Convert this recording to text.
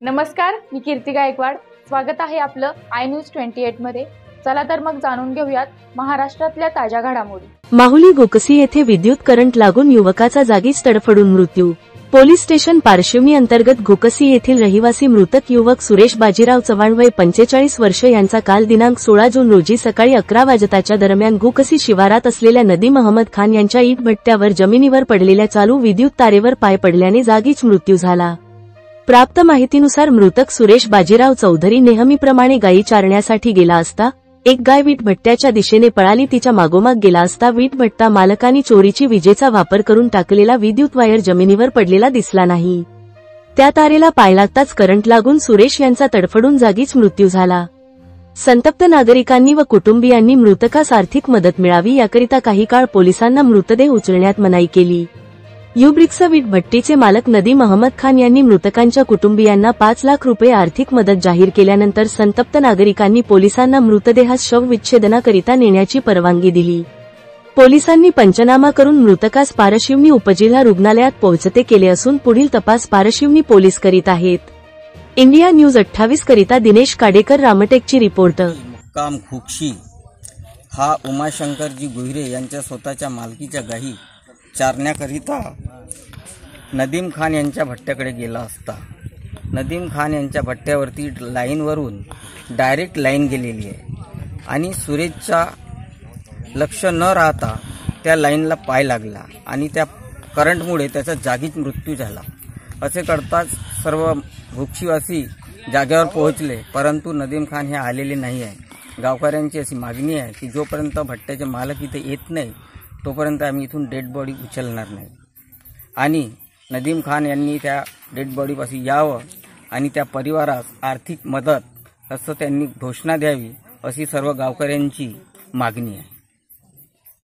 नमस्कार, मी कीर्ती गायकवाड। स्वागत आहे आपलं आय न्यूज 28 मध्ये। चला तर मग जाणून घेऊयात महाराष्ट्रातल्या ताज्या घडामोडी। माहुली गोकसी येथे विद्युत करंट लागून युवकाचा जागीच तडफडून मृत्यू। पोलीस स्टेशन पारशिवनी अंतर्गत गोकसी येथील रहिवासी मृतक युवक सुरेश बाजीराव चव्हाण वय 45 वर्ष यांचा काल दिनांक 16 जून रोजी सकाळी 11 वाजताच्या दरम्यान गोकसी शिवारात असलेल्या नदीम अहमद खान यांच्या ईट भट्ट्यावर जमिनीवर पडलेल्या चालू विद्युत तारेवर पाय पडल्याने जागीच मृत्यू झाला। प्राप्त माहितीनुसार मृतक सुरेश बाजीराव चौधरी नेहमीप्रमाणे गायी चारण्यासाठी गेला असता एक गाय वीट भट्ट्याच्या दिशेने पळाली। तिच्या मागोमाग गेला असता वीट भट्टा मालकांनी चोरीची विजेचा वापर करून टाकलेला विद्युत वायर जमिनीवर पडलेला दिसला नाही। त्या तारेला पाय लागताच करंट लागून सुरेश यांचा तडफडून जागीच मृत्यू झाला। संतप्त नागरिकांनी व कुटुंबियांनी मृतकास आर्थिक मदत मिळावी याकरिता काही काळ पोलिसांना मृतदेह उचलण्यात मनाई केली। युब्रिक्स वीट भट्टीचे मालक नदीम अहमद खान यांनी मृतकांच्या कुटुंबियांना 5 लाख रुपये आर्थिक मदत जाहीर केल्यानंतर संतप्त नागरिकांनी पोलिसांना मृतदेहास शवविच्छेदनाकरिता नेण्याची परवानगी दिली। पोलिसांनी पंचनामा करून मृतकास पारशिवनी उपजिल्हा रुग्णालयात पोहोचते केले असून पुढील तपास पारशिवनी पोलीस करीत आहेत। इंडिया न्यूज 28 करिता दिनेश काडेकर, रामटेकची रिपोर्ट। मुक्काम खुक्षी हा उमाशंकरजी गुहिरे यांच्या स्वतःच्या मालकीच्या गायी चारण्याकरिता नदीम खान यांच्या भट्ट्याकडे गेला असता नदीम खान यांच्या भट्ट्यावरती लाईनवरून डायरेक्ट लाईन गेलेली आहे आणि सुरेशचा लक्ष न राहता त्या लाईनला पाय लागला आणि त्या करंटमुळे त्याचा जागीच मृत्यू झाला। असे करताच सर्व भुक्षीवासी जागेवर पोहोचले, परंतु नदीम खान हे आलेले नाही आहे। गावकऱ्यांची अशी मागणी आहे की जोपर्यंत भट्ट्याचे मालक इथे येत नाही तोपर्यंत आम्ही इथून डेड बॉडी उचलणार नाही आणि नदीम खान यांनी त्या डेड बॉडीपाशी यावं आणि त्या परिवारास आर्थिक मदत असं त्यांनी घोषणा द्यावी अशी सर्व गावकऱ्यांची मागणी आहे।